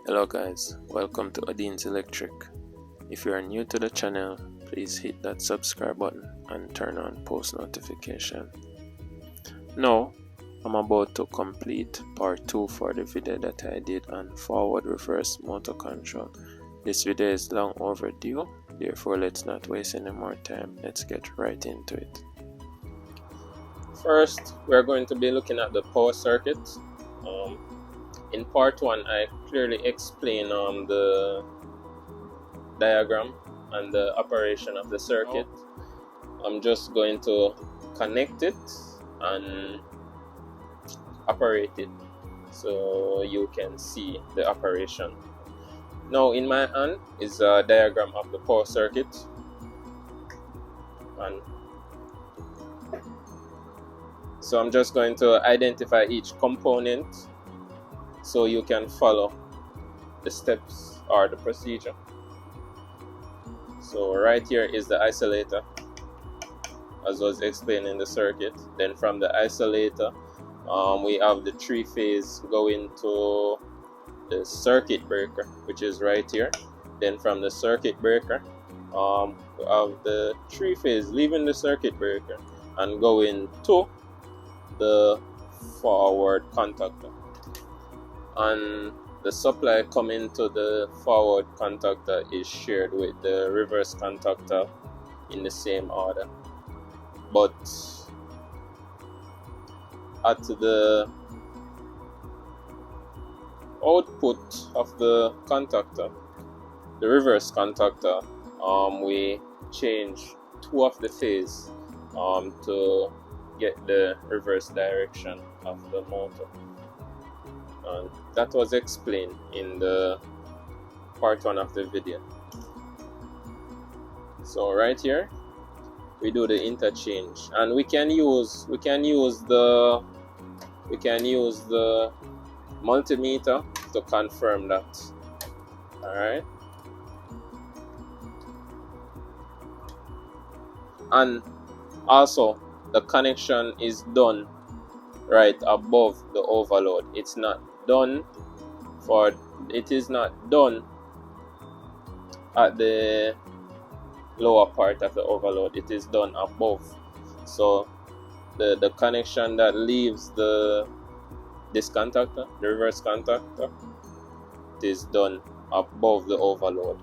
Hello guys, welcome to Odin's Electric. If you are new to the channel, please hit that subscribe button and turn on post notification. Now, I'm about to complete part 2 for the video that I did on forward reverse motor control. This video is long overdue, therefore let's not waste any more time, let's get right into it. First, we're going to be looking at the power circuit. In part 1, I clearly explain the diagram and the operation of the circuit. I'm just going to connect it and operate it so you can see the operation. Now in my hand is a diagram of the power circuit, and so I'm just going to identify each component so you can follow the steps or the procedure. So right here is the isolator, as was explained in the circuit. Then from the isolator, we have the 3-phase going to the circuit breaker, which is right here. Then from the circuit breaker, we have the 3-phase leaving the circuit breaker and going to the forward contactor. And the supply coming to the forward contactor is shared with the reverse contactor in the same order. But at the output of the contactor, the reverse contactor, we change 2 of the phase to get the reverse direction of the motor. And that was explained in the part 1 of the video. So right here we do the interchange, and we can use the multimeter to confirm that. All right, and also the connection is done right above the overload. It is not done at the lower part of the overload. It is done above. So the connection that leaves this contactor, the reverse contactor, it is done above the overload.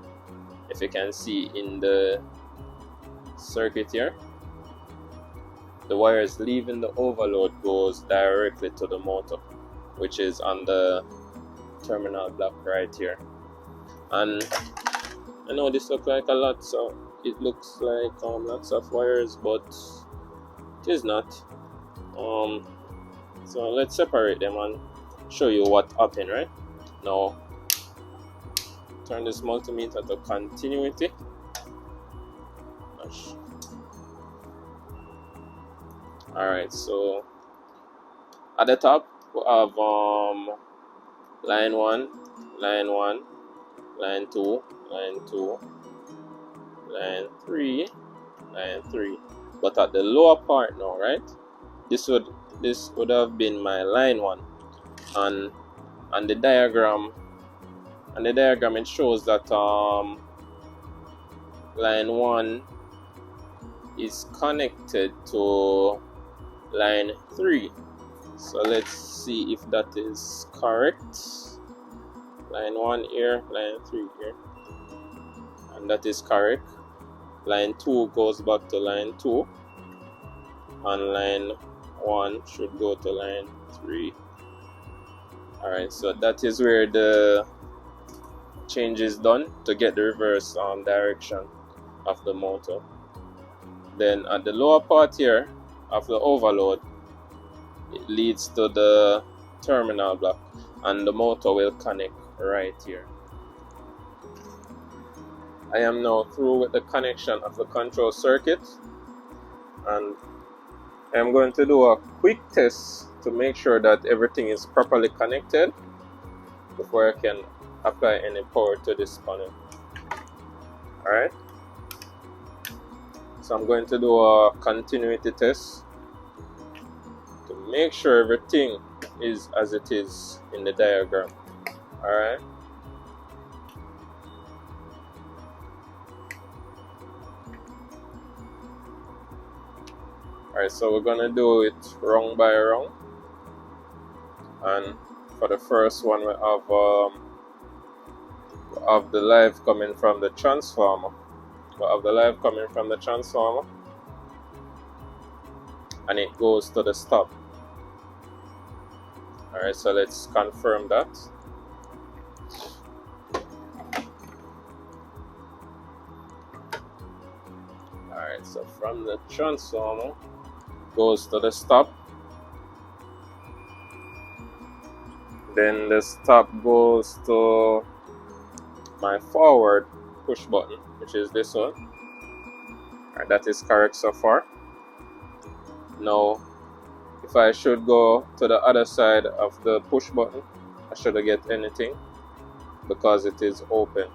If you can see in the circuit here, the wires leaving the overload goes directly to the motor, which is on the terminal block right here. And I know this looks like a lot, so it looks like lots of wires, but it is not. So let's separate them and show you what happened. Right now, turn this multimeter to continuity. Alright, so at the top we have line 1, line 1, line 2, line 2, line 3, line 3. But at the lower part now, right, this would have been my line 1, and the diagram it shows that line 1 is connected to line 3. So let's see if that is correct. Line 1 here, line 3 here, and that is correct. Line 2 goes back to line 2, and line 1 should go to line 3. Alright, so that is where the change is done to get the reverse direction of the motor. Then at the lower part here of the overload, it leads to the terminal block, and the motor will connect right here. I am now through with the connection of the control circuit, and I am going to do a quick test to make sure that everything is properly connected before I can apply any power to this panel. Alright, so I'm going to do a continuity test to make sure everything is as it is in the diagram. Alright, Alright, so we're gonna do it rung by rung. And for the first one, we have the live coming from the transformer. We have the live coming from the transformer, and it goes to the stop. Alright, so let's confirm that. Alright, so from the transformer goes to the stop. Then the stop goes to my forward push button, which is this one. Alright, that is correct so far. Now, if I should go to the other side of the push button, I shouldn't get anything because it is open.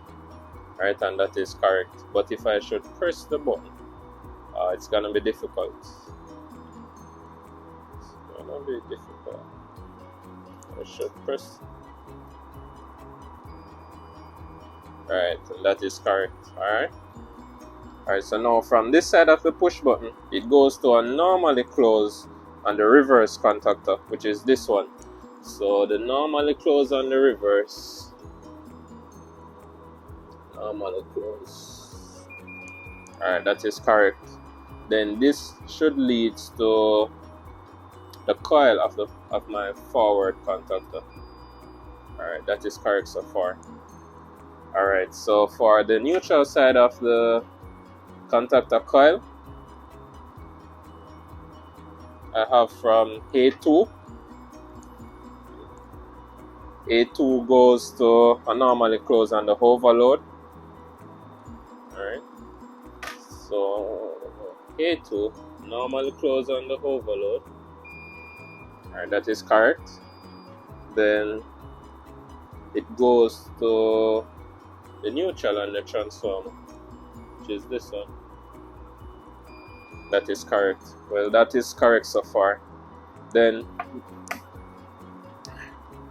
Right, and that is correct. But if I should press the button, it's gonna be difficult. It's gonna be difficult. I should press. Alright, and that is correct. Alright, so now from this side of the push button, it goes to a normally close on the reverse contactor, which is this one. So the normally close on the reverse. Normally close. Alright, that is correct. Then this should lead to the coil of my forward contactor. Alright, that is correct so far. Alright, so for the neutral side of the contactor coil, I have from A2. A2 goes to a normally close on the overload. Alright, so A2 normally close on the overload. Alright, that is correct. Then it goes to the neutral on the transformer, which is this one. That is correct. Well, that is correct so far. Then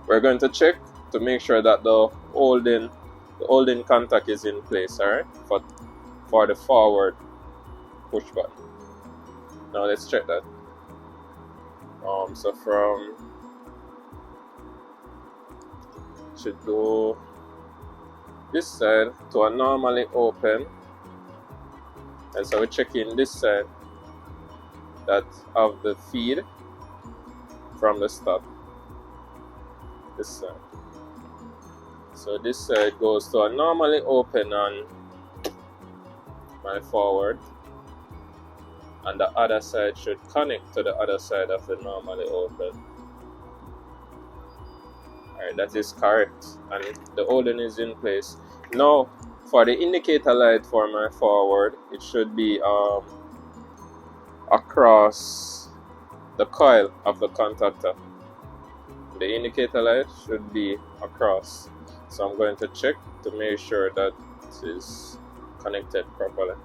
we're going to check to make sure that the holding contact is in place, alright, for the forward push button. Now let's check that. So from should go this side to a normally open, and so we're checking this side that of the feed from the stop. This side. So this side goes to a normally open on my forward, and the other side should connect to the other side of the normally open. Alright, that is correct, and the holding is in place. Now for the indicator light for my forward, it should be across the coil of the contactor. The indicator light should be across. So I'm going to check to make sure that it is connected properly.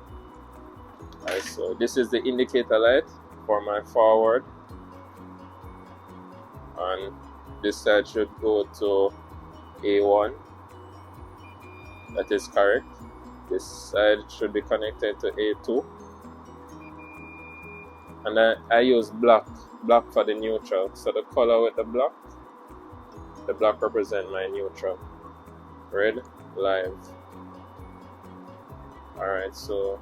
Alright, so this is the indicator light for my forward, and this side should go to A1. That is correct. This side should be connected to A2. And I use black for the neutral. So the color with the black represent my neutral. Red, live. Alright, so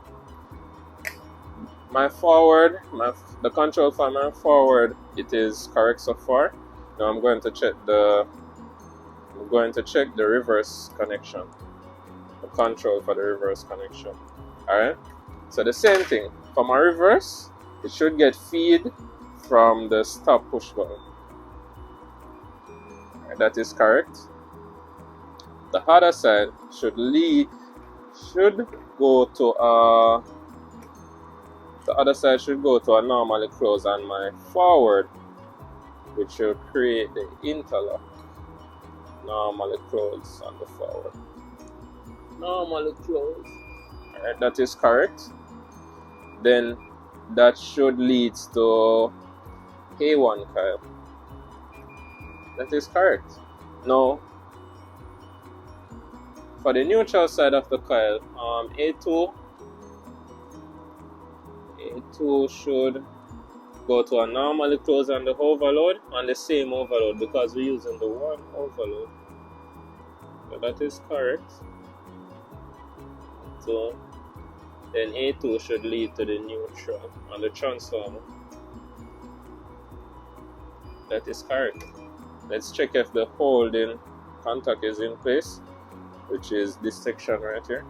my forward, the control for my forward, it is correct so far. Now I'm going to check the reverse connection. The control for the reverse connection. Alright? So the same thing. For my reverse, it should get feed from the stop push button. Alright, that is correct. The other side should go to a normally close on my forward, which will create the interlock. Normally close on the forward. Normally close. Alright, that is correct. Then that should lead to A1 coil. That is correct. Now for the neutral side of the coil, A2 should go to a normally close on the overload and the same overload because we're using the one overload. So that is correct. So then A2 should lead to the neutral on the transformer. That is correct. Let's check if the holding contact is in place, which is this section right here,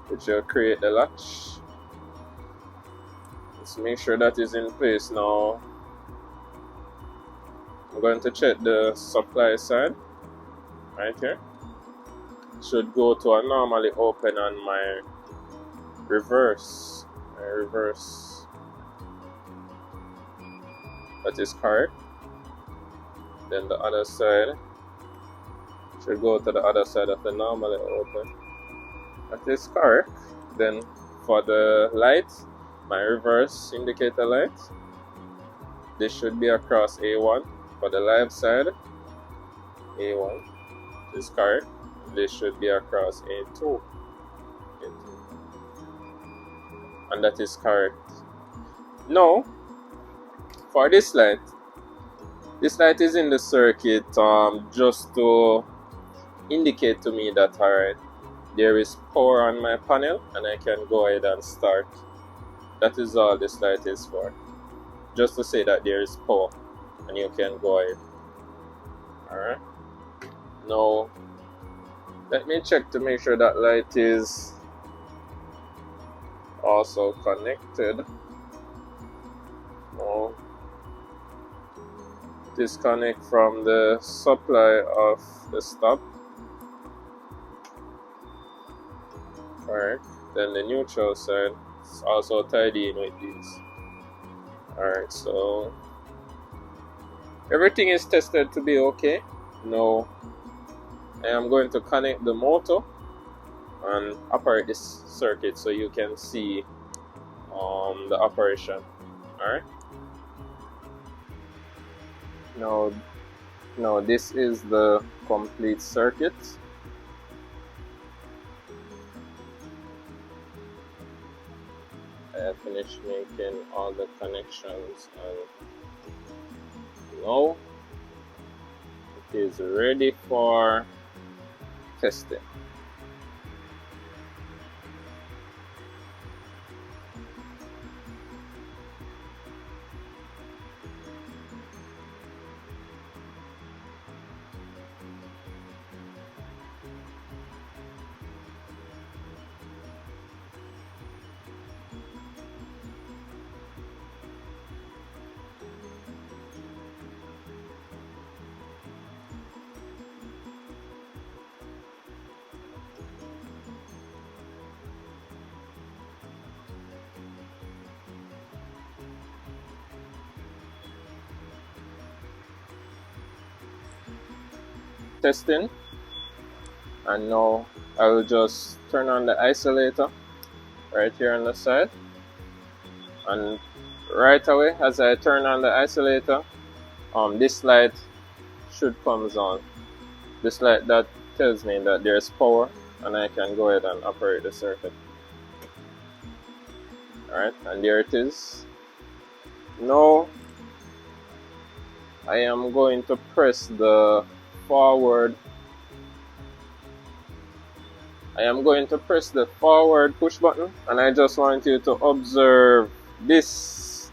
which will create the latch. Let's make sure that is in place now. I'm going to check the supply side right here. It should go to a normally open on my reverse. That is correct. Then the other side should go to the other side of the normally open. That is correct. Then for the light, my reverse indicator light, this should be across A1. For the live side, A1 is correct. This should be across A2. And that is correct. Now, for this light is in the circuit just to indicate to me that alright, there is power on my panel and I can go ahead and start. That is all this light is for. Just to say that there is power and you can go ahead. Alright. Now let me check to make sure that light is also connected. Now disconnect from the supply of the stop. Alright, then the neutral side is also tied in with these. Alright, so everything is tested to be okay. Now I am going to connect the motor and operate this circuit so you can see the operation. Alright. Now this is the complete circuit. I have finished making all the connections and now it is ready for testing. Testing, and now I will just turn on the isolator right here on the side, and right away as I turn on the isolator, this light should come on. This light that tells me that there's power and I can go ahead and operate the circuit. Alright, and there it is. Now I am going to press the forward. I am going to press the forward push button, and I just want you to observe this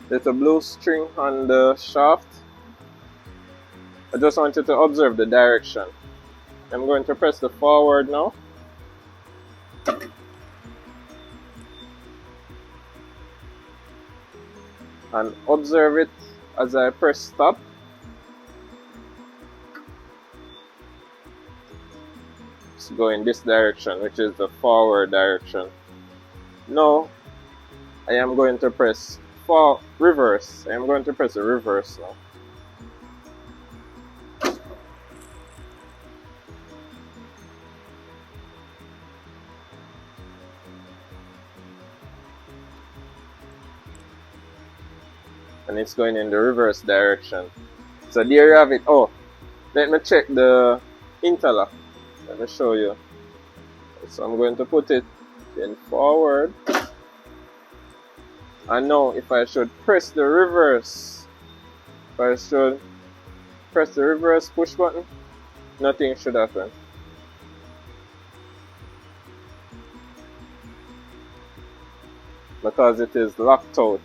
little blue string on the shaft. I just want you to observe the direction. I'm going to press the forward now. And observe it as I press stop. Go in this direction, which is the forward direction. Now I am going to press reverse. I am going to press the reverse now. And it's going in the reverse direction. So there you have it. Oh, let me check the interlock. Let me show you. So I'm going to put it in forward. And now if I should press the reverse, if I should press the reverse push button, nothing should happen. Because it is locked out.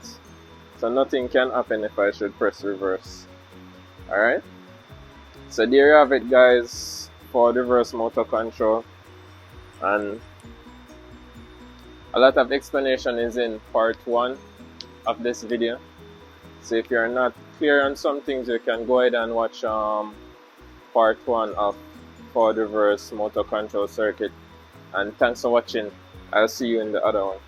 So nothing can happen if I should press reverse. Alright? So there you have it, guys, for the reverse motor control. And a lot of explanation is in part 1 of this video. So if you're not clear on some things, you can go ahead and watch part 1 of Ford reverse motor control circuit. And thanks for watching. I'll see you in the other one.